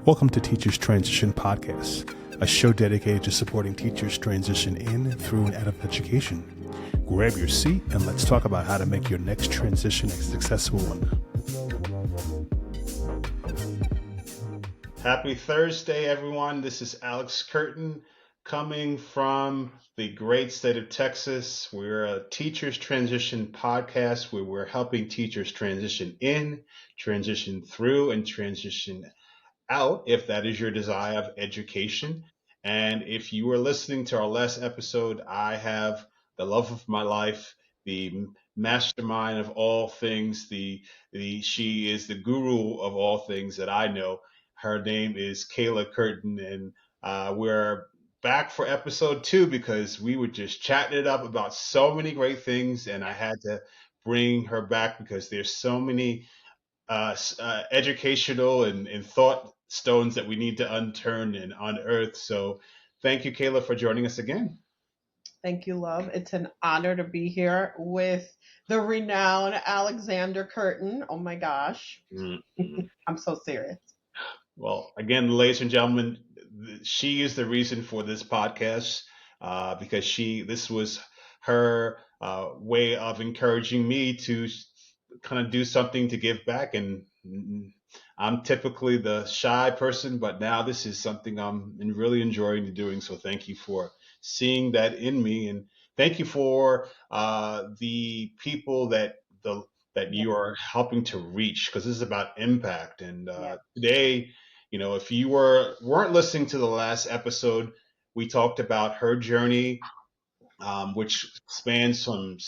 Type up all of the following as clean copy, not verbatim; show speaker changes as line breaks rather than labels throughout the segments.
Welcome to Teachers Transition Podcast, a show dedicated to supporting teachers transition in, through, and out of education. Grab your seat and let's talk about how to make your next transition a successful one. Happy Thursday, everyone. This is Alex Kirton coming from the great state of Texas. We're a Teachers Transition podcast where we're helping teachers transition in, transition through, and transition out, if that is your desire of education. And if you were listening to our last episode, I have the love of my life, the mastermind of all things, she is the guru of all things that I know. Her name is Keyla Kirton, and we're back for episode 2 because we were just chatting it up about so many great things, and I had to bring her back because there's so many educational and thought stones that we need to unturn and unearth. So thank you, Keyla, for joining us again.
Thank you, love. It's an honor to be here with the renowned Alexander Kirton. Oh my gosh. Mm-hmm. I'm so serious.
Well, again, ladies and gentlemen, she is the reason for this podcast because this was her way of encouraging me to kind of do something to give back. And I'm typically the shy person, but now this is something I'm really enjoying doing. So thank you for seeing that in me, and thank you for the people that you are helping to reach, because this is about impact. And today, if you weren't listening to the last episode, we talked about her journey, which spans from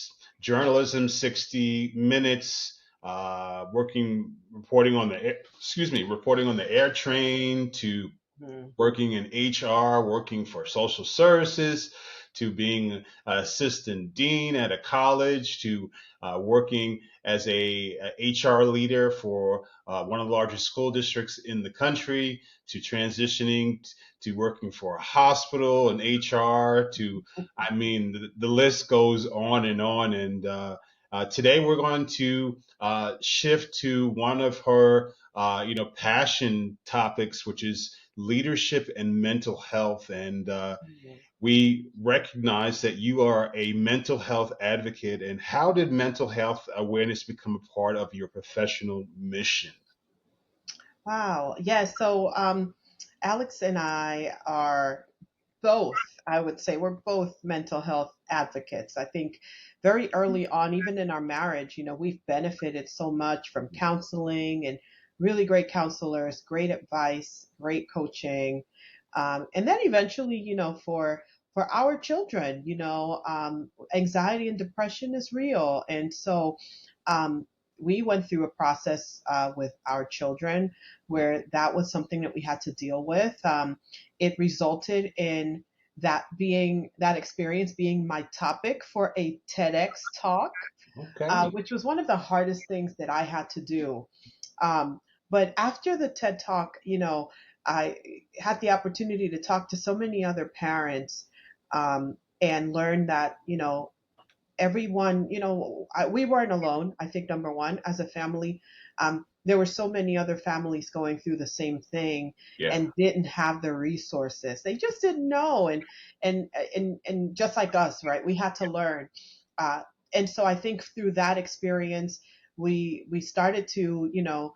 journalism, 60 Minutes, reporting on the air train, to working in HR, working for social services, to being an assistant dean at a college, to working as a HR leader for one of the largest school districts in the country, to transitioning to working for a hospital and HR, the list goes on and on. And today we're going to shift to one of her passion topics, which is leadership and mental health. And we recognize that you are a mental health advocate. And how did mental health awareness become a part of your professional mission?
Wow. Yeah. So Alex and I are both, I would say, we're both mental health advocates. I think very early on, even in our marriage, we've benefited so much from counseling and really great counselors, great advice, great coaching. And then eventually, for our children, anxiety and depression is real. And so we went through a process with our children where that was something that we had to deal with. It resulted in that experience being my topic for a TEDx talk, okay. Which was one of the hardest things that I had to do. But after the TED Talk, I had the opportunity to talk to so many other parents and learn that, everyone, we weren't alone. I think number one, as a family, there were so many other families going through the same thing and didn't have the resources. They just didn't know. And just like us, right, we had to learn. And so I think through that experience, we started to,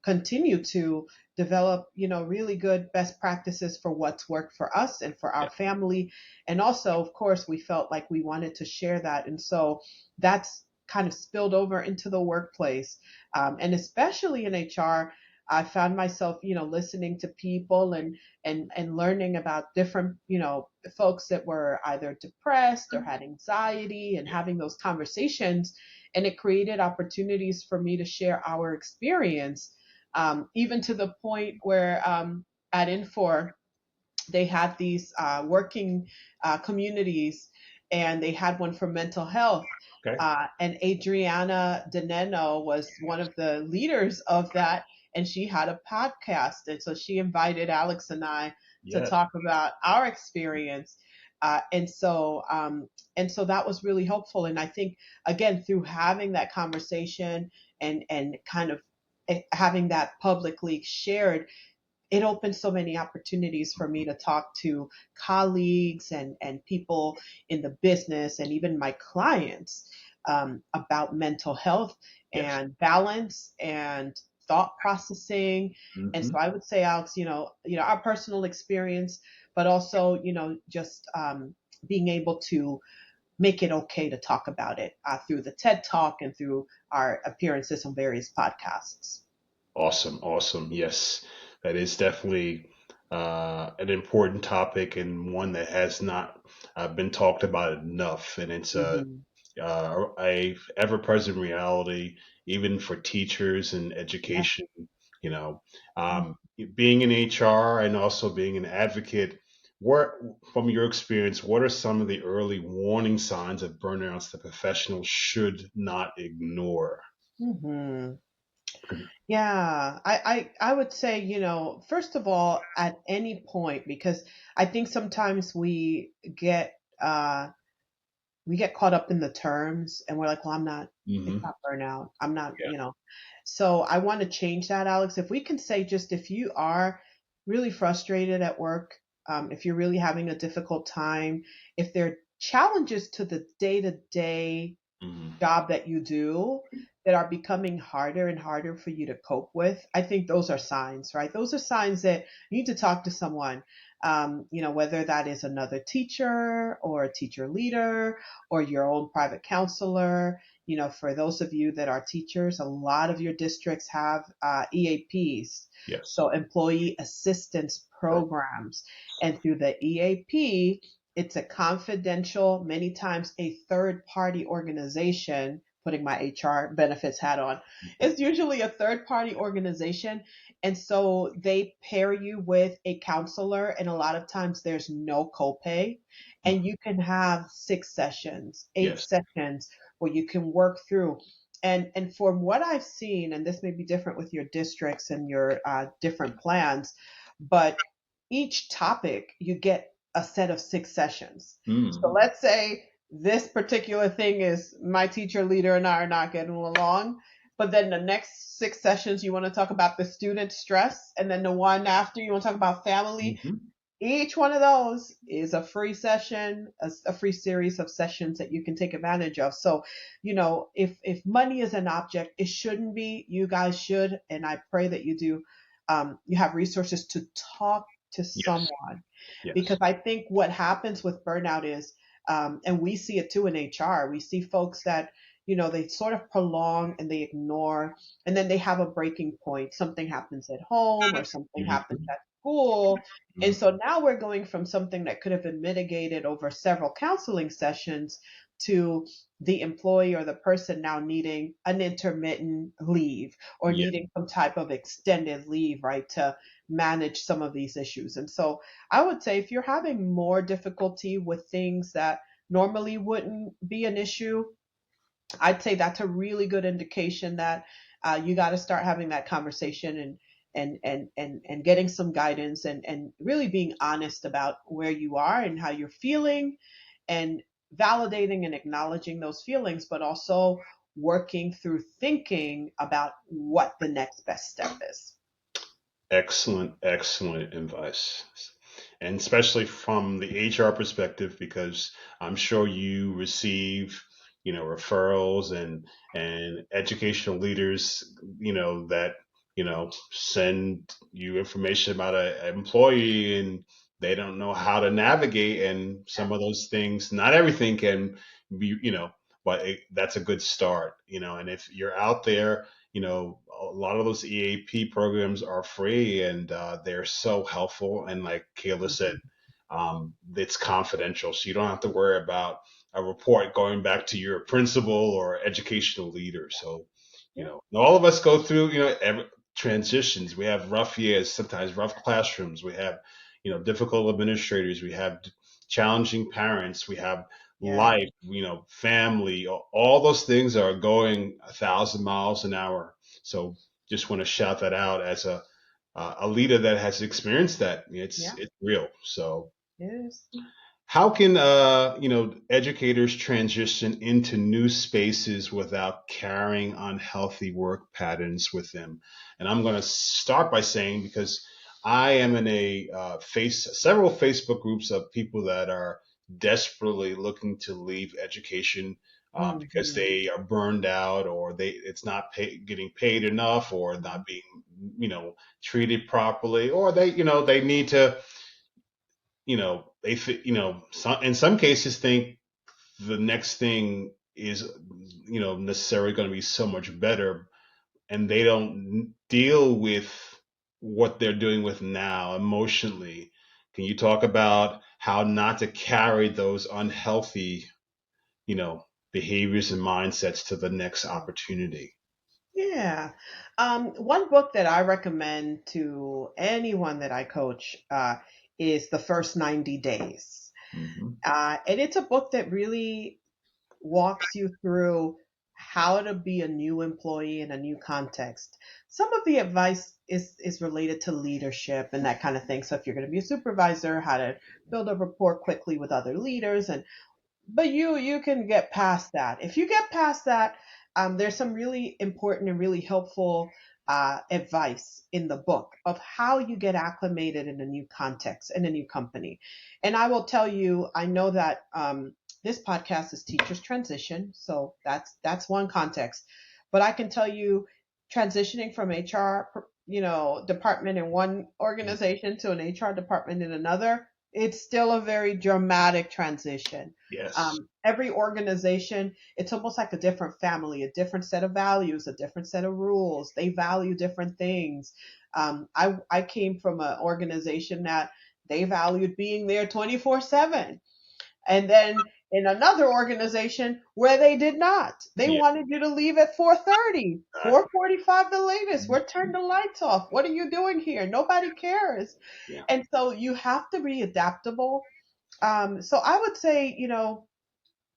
continue to develop, really good best practices for what's worked for us and for our family. And also, of course, we felt like we wanted to share that. And so that's kind of spilled over into the workplace. And especially in HR, I found myself, listening to people and learning about different, folks that were either depressed or had anxiety, and having those conversations. And it created opportunities for me to share our experience. Even to the point where at Infor, they had these working communities, and they had one for mental health. Okay. And Adriana Deneno was one of the leaders of that, and she had a podcast. And so she invited Alex and I to talk about our experience. And so that was really helpful. And I think, again, through having that conversation and kind of having that publicly shared, it opens so many opportunities for me to talk to colleagues and people in the business and even my clients about mental health
Yes.
and balance and thought processing. And
Hmm.
so I would say, Alex, our personal experience, but also, just being able to make it okay to talk about it through the TED Talk and through our appearances on various podcasts.
Awesome, awesome. Yes, that is definitely an important topic and one that has not been talked about enough. And it's
Hmm.
a ever-present reality, even for teachers and
Yeah.
education. You know, um, being in HR and also being an advocate. What, from your experience, what are some of the early warning signs of burnouts that professionals should not ignore?
Hmm. Yeah, I would say, first of all, at any point, because I think sometimes get uh we get caught up in the terms and we're like, well, it's
Hmm.
not burnout. I'm not,
Yeah.
So I want to change that, Alex. If we can say, just if you are really frustrated at work, if you're really having a difficult time, if there are challenges to the day to day
Hmm.
job that you do that are becoming harder and harder for you to cope with, I think those are signs, right? Those are signs that you need to talk to someone, whether that is another teacher or a teacher leader or your own private counselor. For those of you that are teachers, a lot of your districts have EAPs,
Yes.
so employee assistance programs. And through the EAP, it's a confidential, many times a third party organization, putting my HR benefits hat on. It's usually a third party organization. And so they pair you with a counselor, and a lot of times there's no copay. And
Mhm.
you can have 6 sessions, eight
Yes.
sessions where you can work through. And from what I've seen, and this may be different with your districts and your different plans, but each topic you get a set of 6 sessions. So
Mm.
let's say this particular thing is my teacher leader and I are not getting along, but then the next 6 sessions you want to talk about the student stress, and then the one after you want to talk about family.
Hmm.
Each one of those is a free session, a free series of sessions that you can take advantage of. So, if money is an object, it shouldn't be. You guys should, and I pray that you do. You have resources to talk to
Yes.
someone,
Yes.
because I think what happens with burnout is, and we see it too in HR, we see folks that, they sort of prolong and they ignore, and then they have a breaking point. Something happens at home or something happens
Hmm.
at school. And
Hmm.
so now we're going from something that could have been mitigated over several counseling sessions to the employee or the person now needing an intermittent leave or
Yeah.
needing some type of extended leave, right, to manage some of these issues. And so I would say if you're having more difficulty with things that normally wouldn't be an issue, I'd say that's a really good indication that you got to start having that conversation and getting some guidance and really being honest about where you are and how you're feeling and validating and acknowledging those feelings, but also working through thinking about what the next best step is.
Excellent, excellent advice. And especially from the HR perspective, because I'm sure you receive, referrals and educational leaders, that, send you information about an employee and they don't know how to navigate and some of those things, not everything can be, but that's a good start, and if you're out there, a lot of those EAP programs are free and they're so helpful. And like Kayla said,
Mhm.
it's confidential, so you don't have to worry about a report going back to your principal or educational leader. So,
Yeah.
all of us go through, transitions. We have rough years, sometimes rough classrooms. We have, difficult administrators. We have challenging parents. We have
Yeah.
life, family, all those things are going 1,000 miles an hour. So just want to shout that out as a leader that has experienced that. It's
Yeah.
it's real. So
It is.
how can educators transition into new spaces without carrying unhealthy work patterns with them? And I'm going to start by saying, because I am in a several Facebook groups of people that are desperately looking to leave education because
Hmm.
they are burned out, or it's not getting paid enough, or not being treated properly, or they need to some, in some cases think the next thing is necessarily going to be so much better, and they don't deal with what they're doing with now emotionally. Can you talk about how not to carry those unhealthy you know behaviors and mindsets to the next opportunity?
Yeah. One book that I recommend to anyone that I coach is The First 90 Days.
Hmm.
And it's a book that really walks you through how to be a new employee in a new context. Some of the advice is related to leadership and that kind of thing. So if you're going to be a supervisor, how to build a rapport quickly with other leaders, and but you can get past that. If you get past that, there's some really important and really helpful advice in the book of how you get acclimated in a new context in a new company. And I will tell you, I know that this podcast is teachers transition, so that's one context. But I can tell you, transitioning from HR, department in one organization to an HR department in another, it's still a very dramatic transition.
Yes.
Every organization, it's almost like a different family, a different set of values, a different set of rules. They value different things. I came from an organization that they valued being there 24/7. And then in another organization where they did not. They
Yeah.
wanted you to leave at 4:30,
Exactly.
4:45 the latest. We're turning the lights off. What are you doing here? Nobody cares.
Yeah.
And so you have to be adaptable. So I would say,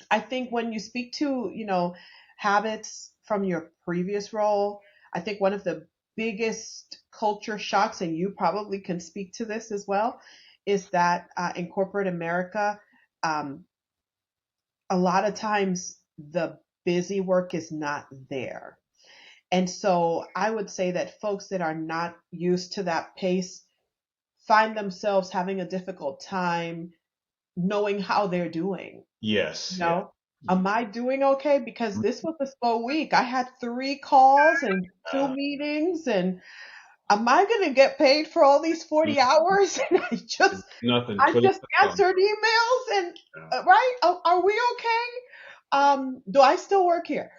I think when you speak to, habits from your previous role, I think one of the biggest culture shocks, and you probably can speak to this as well, is that in corporate America, um, a lot of times the busy work is not there. And so I would say that folks that are not used to that pace find themselves having a difficult time knowing how they're doing.
Yes. Yeah.
No. Am I doing okay? Because this was a slow week. I had 3 calls and 2 meetings, and am I going to get paid for all these
Mm,
40 hours? And
nothing.
I
Twiddle
just
the thumbs.
answered emails and,
Yeah.
right? Are we okay? Do I still work here?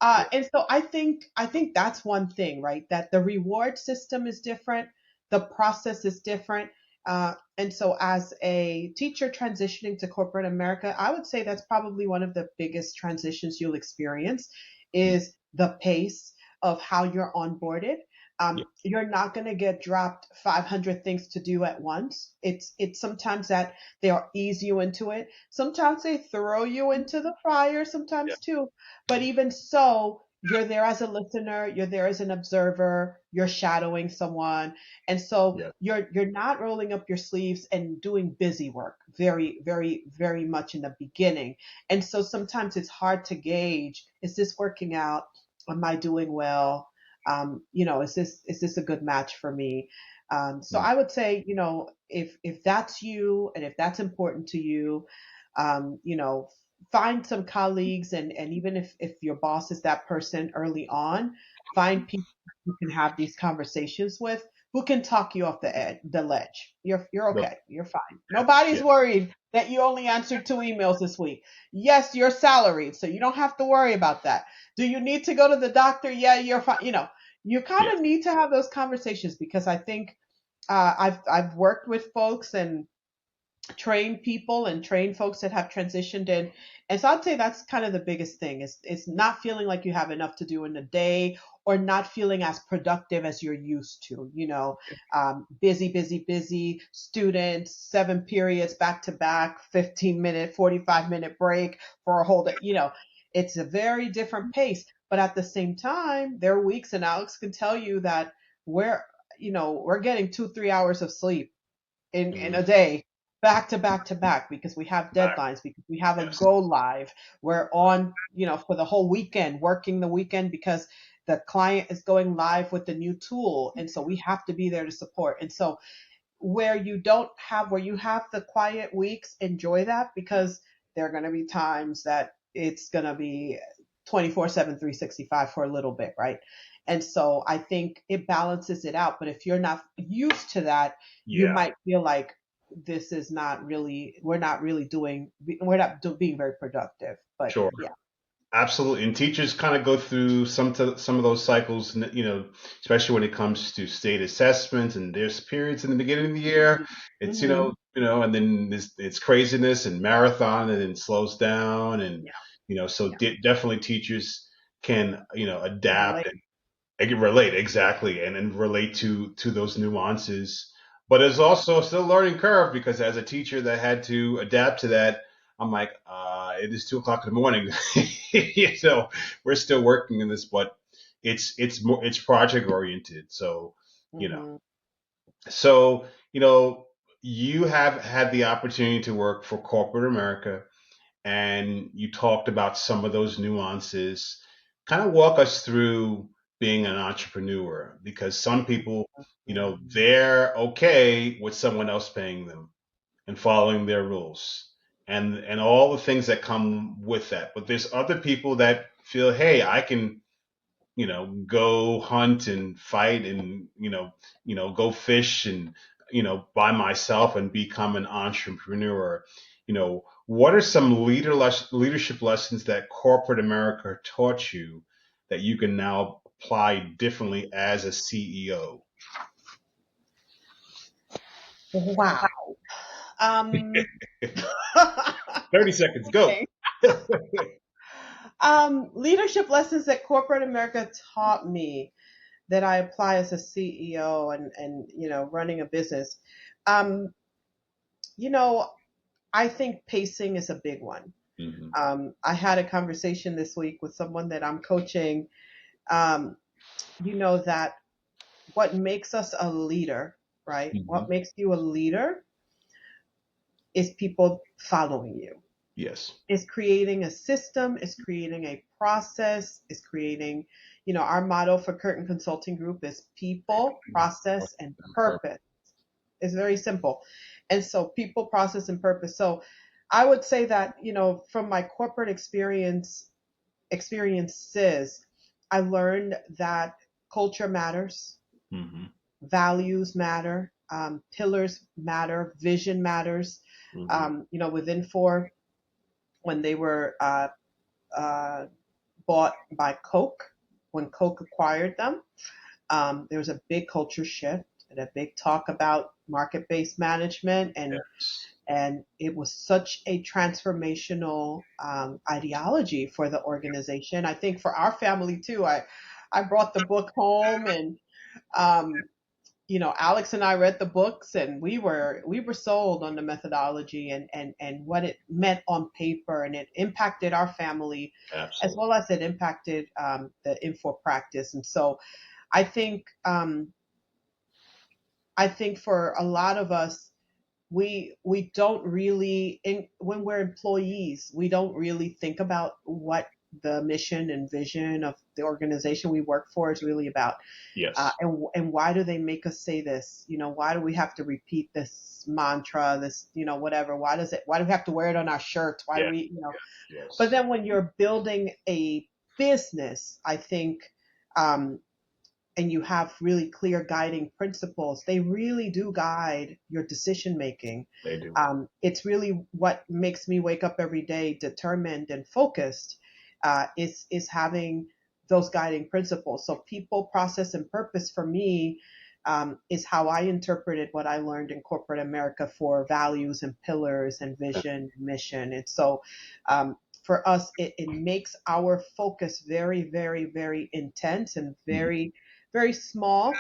Yeah.
And so I think that's one thing, right? That the reward system is different, the process is different. And so as a teacher transitioning to corporate America, I would say that's probably one of the biggest transitions you'll experience
Mm,
is the pace of how you're onboarded.
yeah.
You're not going to get dropped 500 things to do at once. It's sometimes that they'll ease you into it. Sometimes they throw you into the fire,
Yeah.
sometimes too. But even so, you're there as a listener, you're there as an observer, you're shadowing someone. And so
Yeah.
you're not rolling up your sleeves and doing busy work very, very, very much in the beginning. And so sometimes it's hard to gauge, is this working out? Am I doing well? Is this a good match for me? So
Mm,
I would say, if that's you and if that's important to you, you know, find some colleagues, and even if your boss is that person early on, find people you can have these conversations with who can talk you off the ledge. You're
no,
okay. You're fine. Nobody's
yeah.
worried that you only answered 2 emails this week. Yes, you're salaried, so you don't have to worry about that. Do you need to go to the doctor? Yeah, you're fine. You kind
Yeah.
of need to have those conversations because I think I've worked with folks and train people and train folks that have transitioned in. And so I'd say that's kind of the biggest thing is it's not feeling like you have enough to do in a day or not feeling as productive as you're used to, busy, busy, busy students, 7 periods back to back, 15-minute, 45-minute break for a whole day, it's a very different pace. But at the same time, there are weeks, and Alex can tell you that we're, we're getting 2, 3 hours of sleep in
Mm,
a day. back to back to back because we have deadlines, because we have a go live. We're on, for the whole weekend, working the weekend because the client is going live with the new tool. And so we have to be there to support. And so where you have the quiet weeks, enjoy that, because there are going to be times that it's going to be 24/7, 365 for a little bit, right? And so I think it balances it out. But if you're not used to that, you
Yeah,
might feel like this is not really, we're not being very productive. But
sure.
yeah.
Absolutely, and teachers kind of go through some of those cycles, especially when it comes to state assessments, and there's periods in the beginning of the year. It's
Mm-hmm.
and then it's craziness and marathon, and then it slows down, and
Yeah.
so
Yeah.
definitely teachers can adapt
Relate.
and I can relate exactly, and relate to those nuances. But it's also still a learning curve because as a teacher that had to adapt to that, I'm like, it is 2 o'clock in the morning. We're still working in this, but it's project oriented. So you know,
Mm-hmm.
so you know, you have had the opportunity to work for corporate America, and you talked about some of those nuances. Kind of walk us through being an entrepreneur because some people,
Mm-hmm.
they're okay with someone else paying them and following their rules and all the things that come with that. But there's other people that feel, hey, I can go hunt and fight and go fish and by myself and become an entrepreneur. What are some leadership lessons that corporate America taught you that you can now apply differently as a CEO?
Wow. Um,
30 seconds, go.
okay. Leadership lessons that corporate America taught me that I apply as a CEO and running a business. Um, you know, I think pacing is a big one.
Hmm.
I had a conversation this week with someone that I'm coaching. Um, that what makes us a leader, right?
Hmm.
What makes you a leader is people following you.
Yes.
Is creating a system, is creating a process, is creating, our motto for Curtin Consulting Group is people, process, and purpose. It's very simple. And so people, process, and purpose. So I would say that, from my corporate experiences, I learned that culture matters,
Hmm.
values matter, pillars matter, vision matters.
Hmm.
Within four, when they were uh, bought by Coke, when Coke acquired them, there was a big culture shift and a big talk about market-based management,
Yes.
and it was such a transformational ideology for the organization. I think for our family too. I brought the book home, and um, Alex and I read the books, and we were sold on the methodology and what it meant on paper, and it impacted our family as
Absolutely.
well as it impacted the info practice. And so I think for a lot of us, we don't really when we're employees, we don't really think about what the mission and vision of the organization we work for is really about.
Yes.
And why do they make us say this? Why do we have to repeat this mantra, this, whatever? Why do we have to wear it on our shirts? Why do
Yeah.
we, but
Yes.
then when you're building a business, I think, um, and you have really clear guiding principles, they really do guide your decision making.
They do.
It's really what makes me wake up every day determined and focused, is having those guiding principles. So people, process, and purpose for me is how I interpreted what I learned in corporate America for values and pillars and vision, mission. And so for us, it makes our focus very, very, very intense and
Mhm.
very, very small.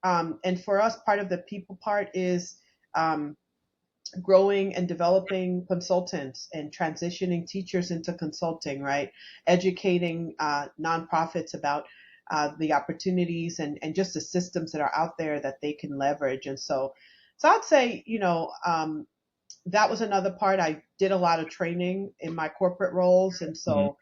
And for us, part of the people part is um, growing and developing consultants and transitioning teachers into consulting, right? Educating nonprofits about the opportunities and just the systems that are out there that they can leverage. And so I'd say, that was another part. I did a lot of training in my corporate roles, and
Mhm.
so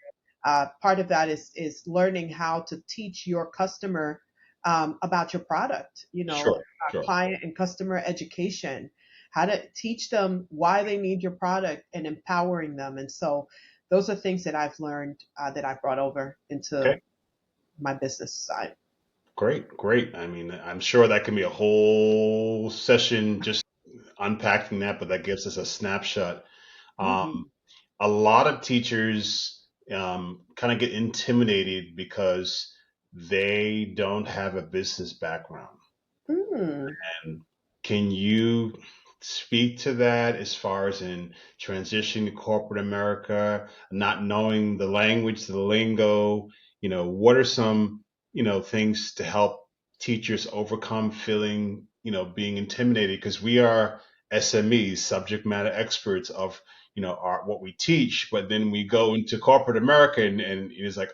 part of that is learning how to teach your customer about your product.
Sure, sure.
Client and customer education, how to teach them why they need your product, and empowering them. And so those are things that I've learned that I brought over into
Okay.
my business side.
Great, great. I mean, I'm sure that can be a whole session just unpacking that, but that gives us a snapshot.
Hmm.
Um, a lot of teachers kind of get intimidated because they don't have a business background.
Mm.
And can you speak to that as far as in transitioning to corporate America, not knowing the language, the lingo? What are some, things to help teachers overcome feeling, being intimidated? Because we are SMEs, subject matter experts of, what we teach, but then we go into corporate America and it's like,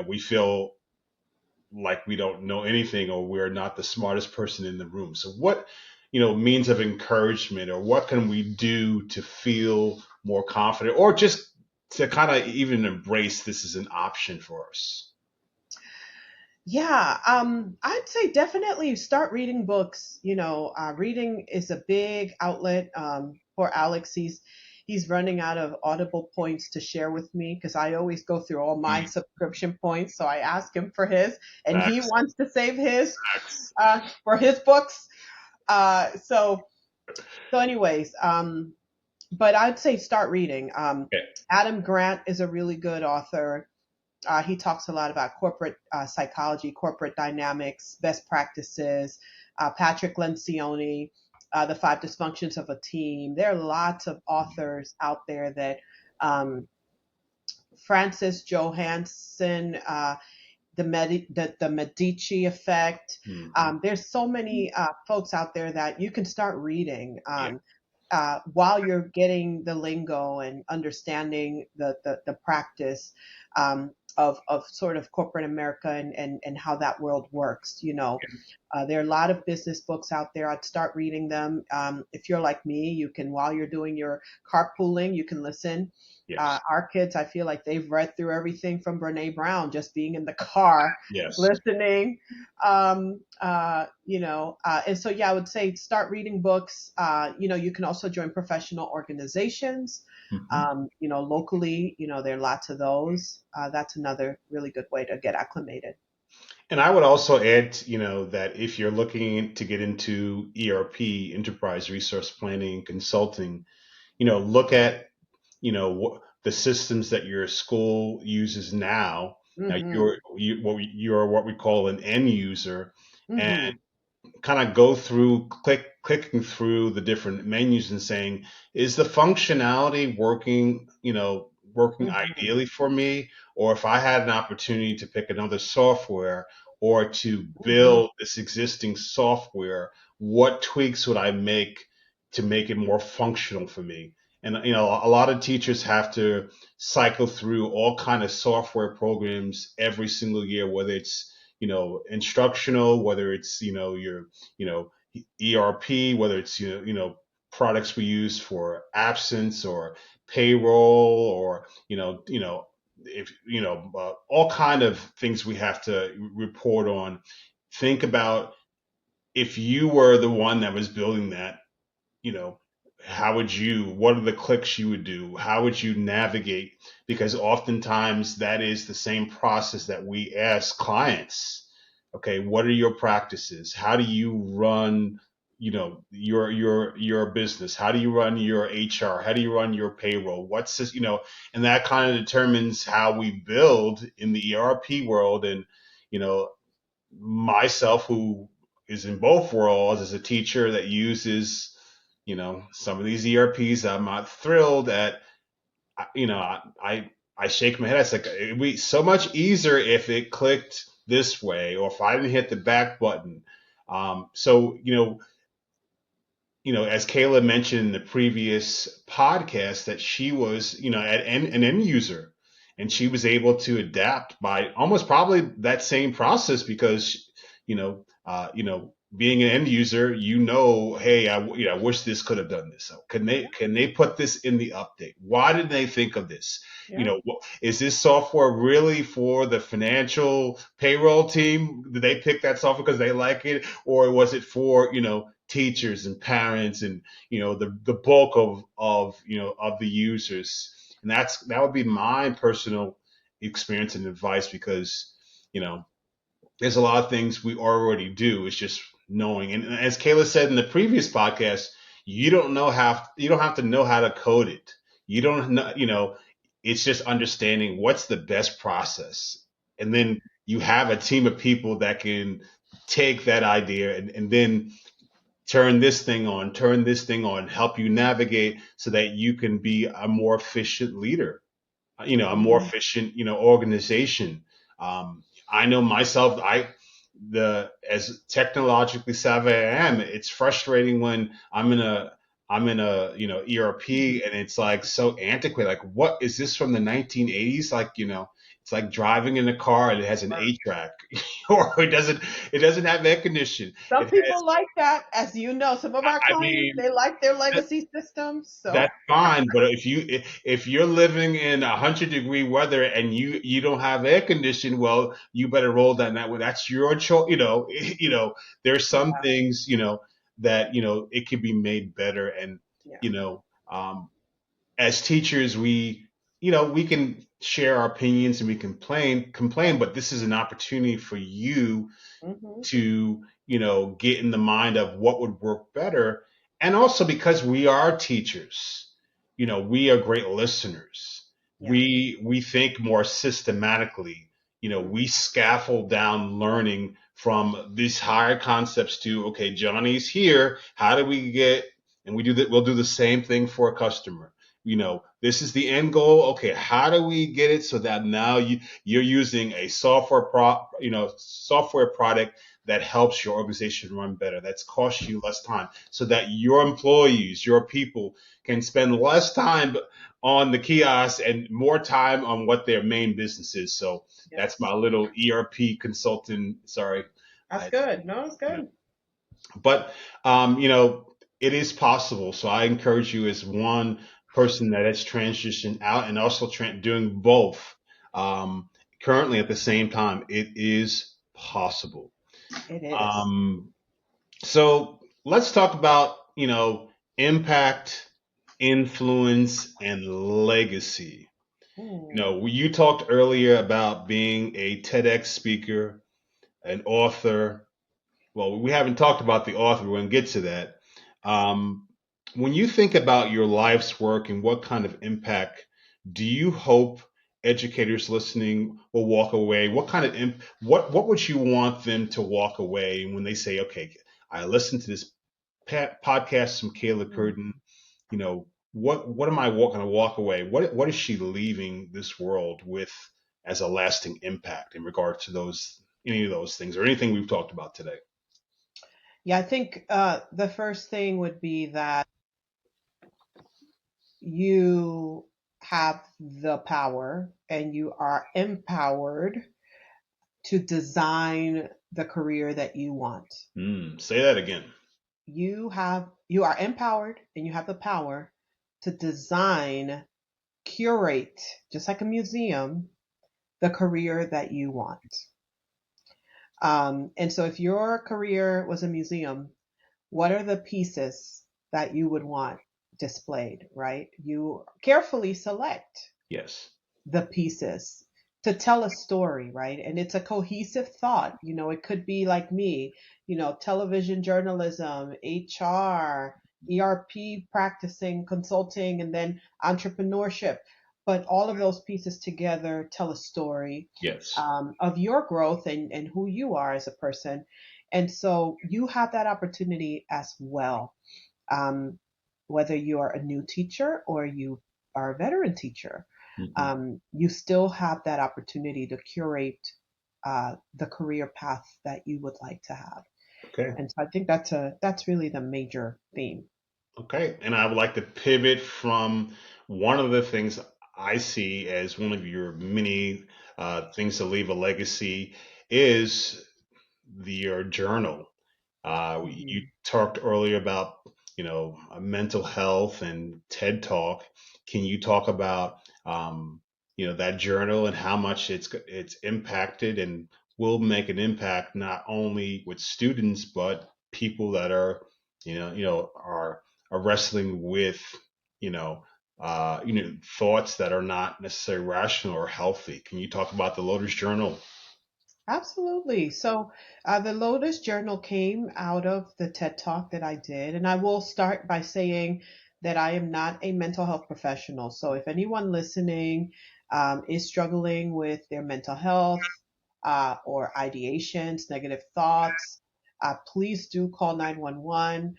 we feel like we don't know anything or we're not the smartest person in the room. So what, means of encouragement or what can we do to feel more confident or just to kind of even embrace this as an option for us?
Yeah, I'd say definitely start reading books. Reading is a big outlet for Alex. He's running out of Audible points to share with me because I always go through all my
Mm,
subscription points. So I ask him for his, and he
facts,
wants to save his
facts.
for his books. So anyways, but I'd say start reading.
Okay.
Adam Grant is a really good author. He talks a lot about corporate psychology, corporate dynamics, best practices. Patrick Lencioni, The Five Dysfunctions of a Team. There are lots of authors out there that Francis Johansson, the Medici effect.
Hmm.
There's so many folks out there that you can start reading.
Yeah.
While you're getting the lingo and understanding the practice of sort of corporate America and how that world works. There are a lot of business books out there. I'd start reading them. If you're like me, you can, while you're doing your carpooling, you can listen.
Yes.
Our kids, I feel like they've read through everything from Brene Brown just being in the car,
Yes.
listening. And so, yeah, I would say start reading books. You can also join professional organizations.
Hmm.
Locally, there are lots of those. That's another really good way to get acclimated.
And I would also add, that if you're looking to get into ERP, enterprise resource planning, and consulting, look at, the systems that your school uses now. Now
Hmm.
you're what we call an end user, and
Hmm.
kind of go through clicking through the different menus and saying, is the functionality working
Hmm.
ideally for me? Or if I had an opportunity to pick another software or to
Hmm.
build this existing software, what tweaks would I make to make it more functional for me? And a lot of teachers have to cycle through all kind of software programs every single year, whether it's instructional, whether it's your you know ERP, whether it's products we use for absence or payroll, or if all kind of things we have to report on. Think about if you were the one that was building that, you know, what are the clicks you would do? How would you navigate? Because oftentimes that is the same process that we ask clients. Okay, what are your practices? How do you run, your business? How do you run your HR? How do you run your payroll? What's this, and that kind of determines how we build in the ERP world. And, you know, myself, who is in both worlds, as a teacher that uses some of these ERPs, I'm not thrilled at. I shake my head. It's like it'd be so much easier if it clicked this way, or if I didn't hit the back button. So as Kayla mentioned in the previous podcast, that she was an end user, and she was able to adapt by almost probably that same process because being an end user, hey, I wish this could have done this. So can they put this in the update? Why did they think of this?
Yeah.
Is this software really for the financial payroll team? Did they pick that software because they like it, or was it for teachers and parents and the bulk of the users? And that would be my personal experience and advice, because you know there's a lot of things we already do. It's just knowing. And as Kayla said in the previous podcast, you don't have to know how to code it. You don't know, it's just understanding what's the best process. And then you have a team of people that can take that idea and then turn this thing on, help you navigate so that you can be a more efficient leader, a more
Mhm.
efficient, organization. I know myself, the as technologically savvy I am, it's frustrating when I'm in a ERP and it's like so antiquated. Like, what is this from the 1980s? Like, it's like driving in a car and it has an A track, or it doesn't have air conditioning.
Some
It has,
people like that, as you know. Some of our
I
clients,
mean,
they like their legacy systems. So
that's fine, but if you're living in 100-degree weather and you don't have air conditioning, well, you better roll down that way. That's your choice. There's some
yeah,
things that it can be made better, and
yeah.
you know, as teachers, we can share our opinions and we complain, but this is an opportunity for you
Hmm.
to get in the mind of what would work better. And also, because we are teachers, we are great listeners.
Yeah.
We think more systematically. We scaffold down learning from these higher concepts to, okay, Johnny's here, how do we get, and we'll do the same thing for a customer. This is the end goal. Okay, how do we get it so that now you're using a software product that helps your organization run better, that's cost you less time, so that your employees, your people, can spend less time on the kiosk and more time on what their main business is. So that's
Yes.
my little ERP consultant. Sorry.
That's
I,
good. No, it's
yeah.
good.
But it is possible. So I encourage you, as one person that has transitioned out and also doing both currently at the same time, it is possible.
It is.
Um, so let's talk about, impact, influence, and legacy.
Mm.
You talked earlier about being a TEDx speaker, an author. Well, we haven't talked about the author. We're going to get to that. Um, when you think about your life's work and what kind of impact do you hope educators listening will walk away? What kind of what would you want them to walk away when they say, "Okay, I listened to this podcast from Kayla
Mm.
Kirton. What am I going to walk away? What is she leaving this world with as a lasting impact in regard to any of those things or anything we've talked about today?"
Yeah, I think the first thing would be that you have the power and you are empowered to design the career that you want.
Say that again.
You are empowered and you have the power to design, curate, just like a museum, the career that you want. And so if your career was a museum, what are the pieces that you would want displayed, right? You carefully select
Yes.
the pieces to tell a story, right? And it's a cohesive thought. It could be like me, television journalism, HR, ERP practicing, consulting, and then entrepreneurship. But all of those pieces together tell a story
Yes.
of your growth and who you are as a person. And so you have that opportunity as well. Um, Whether you are a new teacher or you are a veteran teacher,
Hmm.
you still have that opportunity to curate the career path that you would like to have.
Okay.
And so I think that's really the major theme.
Okay. And I would like to pivot from one of the things I see as one of your many things to leave a legacy is your journal. You
Mhm.
talked earlier about, mental health and TED Talk. Can you talk about, that journal and how much it's impacted and will make an impact not only with students but people that are, are wrestling with, you know, thoughts that are not necessarily rational or healthy. Can you talk about the Lotus Journal?
Absolutely. So, the Lotus Journal came out of the TED Talk that I did. And I will start by saying that I am not a mental health professional. So, if anyone listening is struggling with their mental health or ideations, negative thoughts, please do call 911,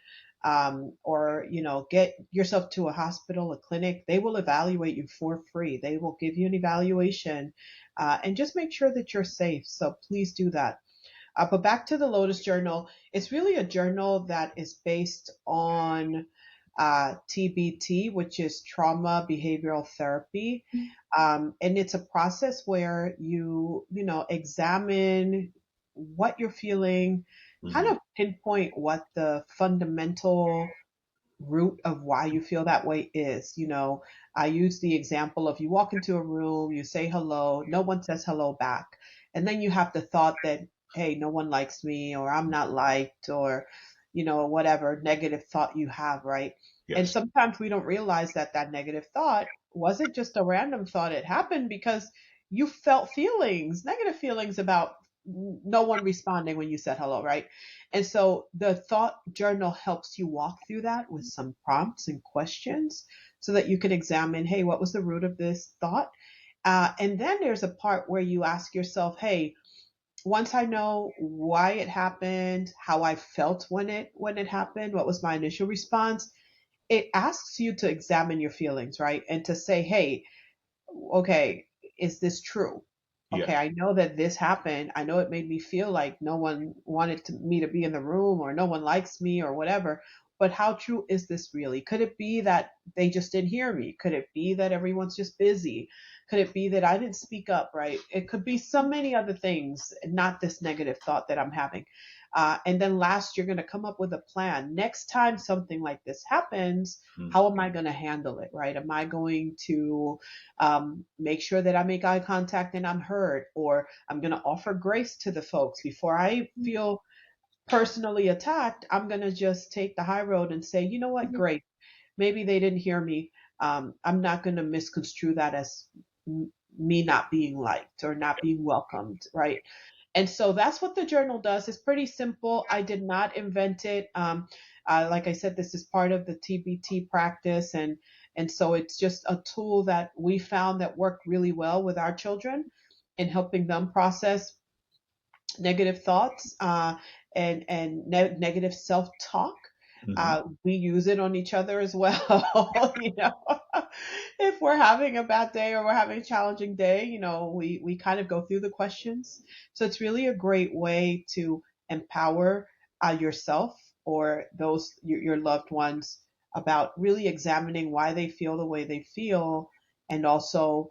or get yourself to a hospital, a clinic. They will evaluate you for free. They will give you an evaluation, and just make sure that you're safe. So please do that. But back to the Lotus Journal, it's really a journal that is based on TBT, which is trauma behavioral therapy. And it's a process where you examine what you're feeling, kind
Hmm.
of pinpoint what the fundamental root of why you feel that way is. I use the example of you walk into a room, you say hello, no one says hello back. And then you have the thought that, hey, no one likes me, or I'm not liked, or, whatever negative thought you have, right? And
Yes.
sometimes we don't realize that that negative thought wasn't just a random thought. It happened because you felt feelings, negative feelings about no one responding when you said hello, right? And so the thought journal helps you walk through that with some prompts and questions so that you can examine, hey, what was the root of this thought? And then there's a part where you ask yourself, hey, once I know why it happened, how I felt when it happened, what was my initial response, it asks you to examine your feelings, right? And to say, hey, okay, is this true?
Yeah.
Okay, I know that this happened. I know it made me feel like no one wanted me to be in the room, or no one likes me, or whatever. But how true is this really? Could it be that they just didn't hear me? Could it be that everyone's just busy? Could it be that I didn't speak up, right? It could be so many other things, not this negative thought that I'm having. And then last, you're going to come up with a plan. Next time something like this happens,
Mm.
how am I going to handle it, right? Am I going to make sure that I make eye contact and I'm heard, or I'm going to offer grace to the folks before I feel personally attacked? I'm going to just take the high road and say, you know what, great. Maybe they didn't hear me. I'm not going to misconstrue that as me not being liked or not being welcomed, right? And so that's what the journal does. It's pretty simple. I did not invent it. Like I said, this is part of the TBT practice, and so it's just a tool that we found that worked really well with our children in helping them process negative thoughts, and negative self talk.
Hmm.
We use it on each other as well. If we're having a bad day or we're having a challenging day, we kind of go through the questions. So it's really a great way to empower yourself or your loved ones about really examining why they feel the way they feel, and also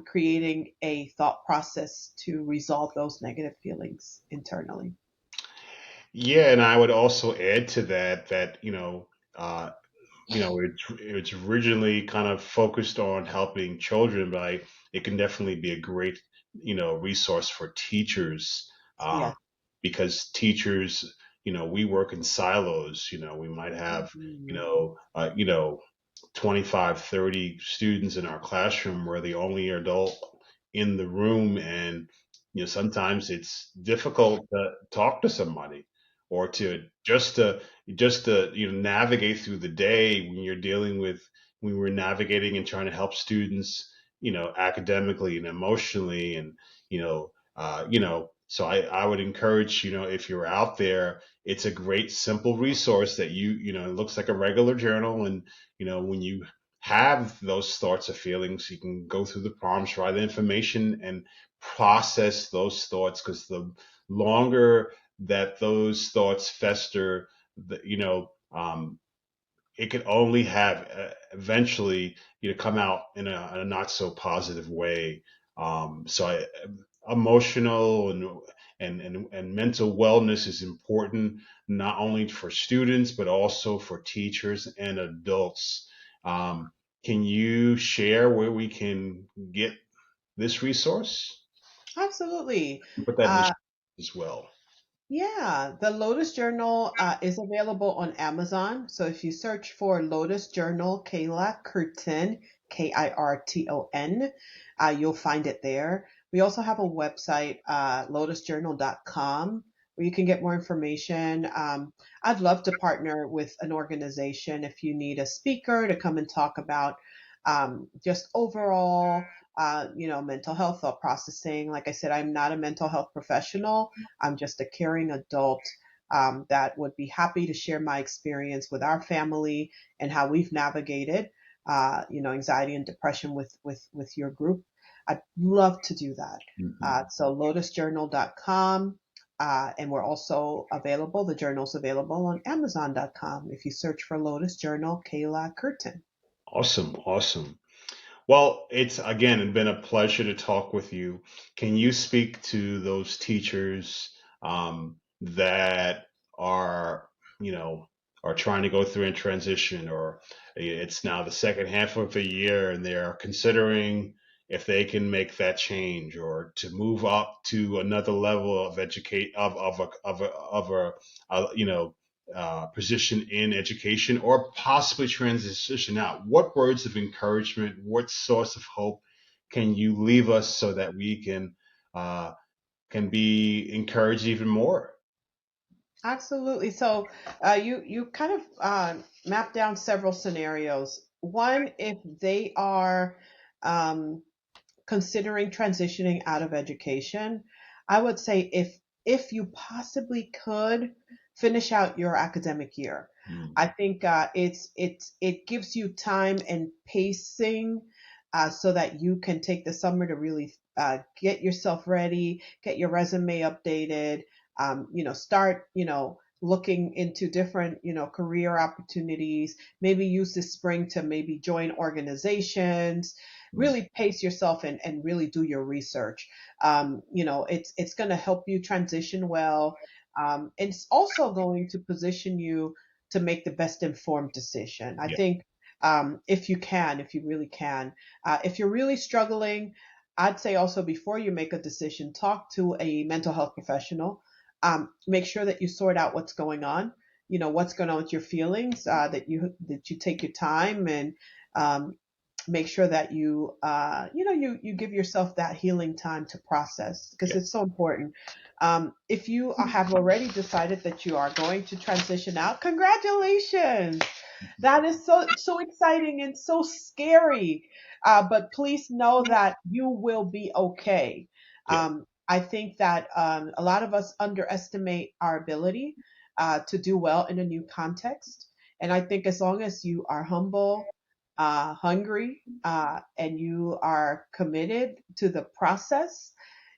creating a thought process to resolve those negative feelings internally.
Yeah, and I would also add to that that uh, it's originally kind of focused on helping children, but it can definitely be a great resource for teachers, um,
Yeah.
because teachers, we work in silos. We might have you
Mhm.
know uh, you know 25, 30 students in our classroom. We're the only adult in the room, and sometimes it's difficult to talk to somebody or to just to navigate through the day when you're dealing with when we're navigating and trying to help students academically and emotionally, and so I would encourage, if you're out there, it's a great simple resource that it looks like a regular journal, and when you have those thoughts or feelings, you can go through the prompts, write the information, and process those thoughts, because the longer that those thoughts fester, it can only have eventually come out in a not so positive way. So emotional and mental wellness is important not only for students but also for teachers and adults. Um, can you share where we can get this resource?
Absolutely.
Put that in the
Uh,
show as well.
yeah, the Lotus Journal is available on Amazon. So if you search for Lotus Journal Keyla Kirton, Kirton, you'll find it there. We also have a website, lotusjournal.com, where you can get more information. I'd love to partner with an organization if you need a speaker to come and talk about just overall, mental health thought processing. Like I said, I'm not a mental health professional. I'm just a caring adult that would be happy to share my experience with our family and how we've navigated, anxiety and depression with your group. I'd love to do that.
Mhm.
So lotusjournal.com. And we're also available. The journal's available on Amazon.com if you search for Lotus Journal Keyla Kirton.
Awesome, awesome. Well, it's again been a pleasure to talk with you. Can you speak to those teachers that are, you know, are trying to go through in transition, or it's now the second half of the year and they are considering if they can make that change or to move up to another level of educate of a position in education or possibly transition out. What words of encouragement, what source of hope can you leave us so that we uh, can be encouraged even more?
Absolutely. So you kind of map down several scenarios. One, if they are um, considering transitioning out of education, I would say if you possibly could finish out your academic year.
Mm,
I think it gives you time and pacing so that you can take the summer to really get yourself ready, get your resume updated, start looking into different career opportunities. Maybe use this spring to maybe join organizations,
mm,
really pace yourself and really do your research. It's going to help you transition well. It's also going to position you to make the best informed decision. I
yeah,
think if you really can, if you're really struggling, I'd say also before you make a decision, talk to a mental health professional. Make sure that you sort out what's going on. What's going on with your feelings. That you take your time and um, make sure that you give yourself that healing time to process because
yeah,
it's so important. If you have already decided that you are going to transition out, congratulations. That is so exciting and so scary. But please know that you will be okay.
yeah,
I think that a lot of us underestimate our ability to do well in a new context. And I think as long as you are humble, hungry, and you are committed to the process,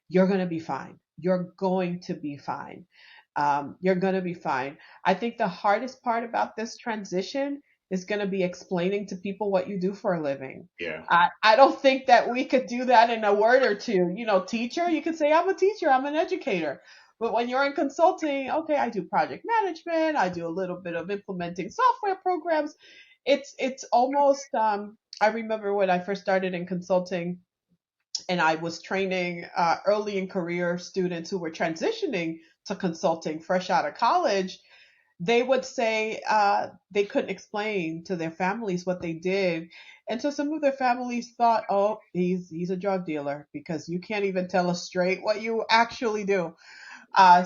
you're going to be fine. You're going to be fine. You're going to be fine. I think the hardest part about this transition is going to be explaining to people what you do for a living.
yeah,
I don't think that we could do that in a word or two. Teacher, you could say, I'm a teacher, I'm an educator. But when you're in consulting, okay, I do project management, I do a little bit of implementing software programs. It's almost I remember when I first started in consulting, and I was training early in career students who were transitioning to consulting fresh out of college. They would say they couldn't explain to their families what they did, and so some of their families thought, "Oh, he's a drug dealer because you can't even tell us straight what you actually do."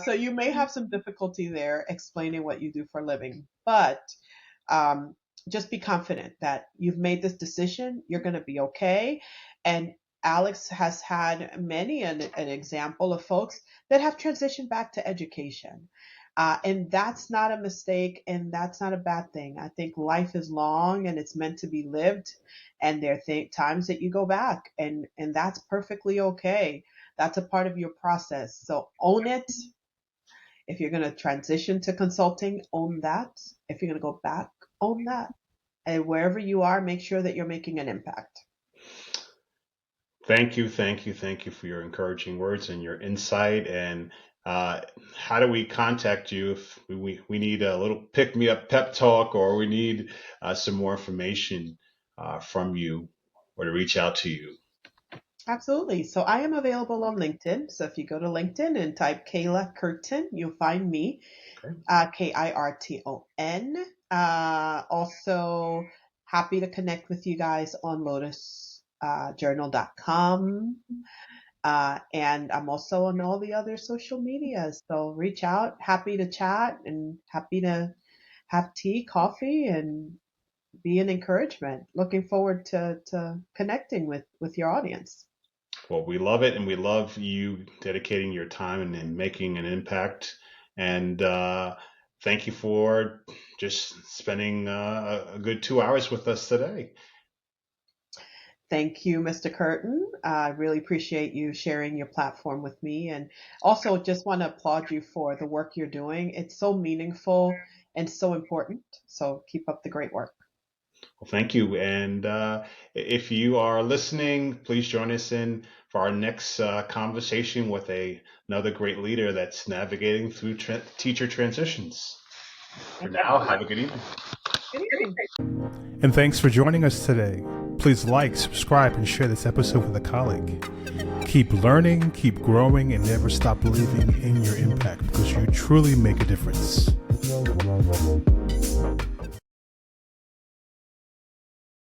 So you may have some difficulty there explaining what you do for a living, but um, just be confident that you've made this decision. You're going to be okay. And Alex has had many an example of folks that have transitioned back to education. And that's not a mistake and that's not a bad thing. I think life is long and it's meant to be lived. And there are times that you go back, and that's perfectly okay. That's a part of your process. So own it. If you're going to transition to consulting, own that. If you're going to go back, own that. And wherever you are, make sure that you're making an impact.
thank you, thank you, thank you for your encouraging words and your insight. And how do we contact you if we need a little pick me up pep talk, or we need some more information from you, or to reach out to you?
Absolutely. So I am available on LinkedIn. So if you go to LinkedIn and type Keyla Kirton, you'll find me.
Okay.
Kirton. Also, happy to connect with you guys on lotusjournal.com. And I'm also on all the other social medias. So reach out. Happy to chat and happy to have tea, coffee, and be an encouragement. Looking forward to connecting with your audience.
Well, we love it, and we love you dedicating your time and making an impact. And thank you for just spending a good 2 hours with us today.
Thank you, Mr. Curtin. I really appreciate you sharing your platform with me. And also just want to applaud you for the work you're doing. It's so meaningful and so important. So keep up the great work.
Well, thank you. And if you are listening, please join us in for our next conversation with another great leader that's navigating through teacher transitions. For now, have a good evening.
Good evening.
And thanks for joining us today. Please like, subscribe, and share this episode with a colleague. Keep learning, keep growing, and never stop believing in your impact, because you truly make a difference.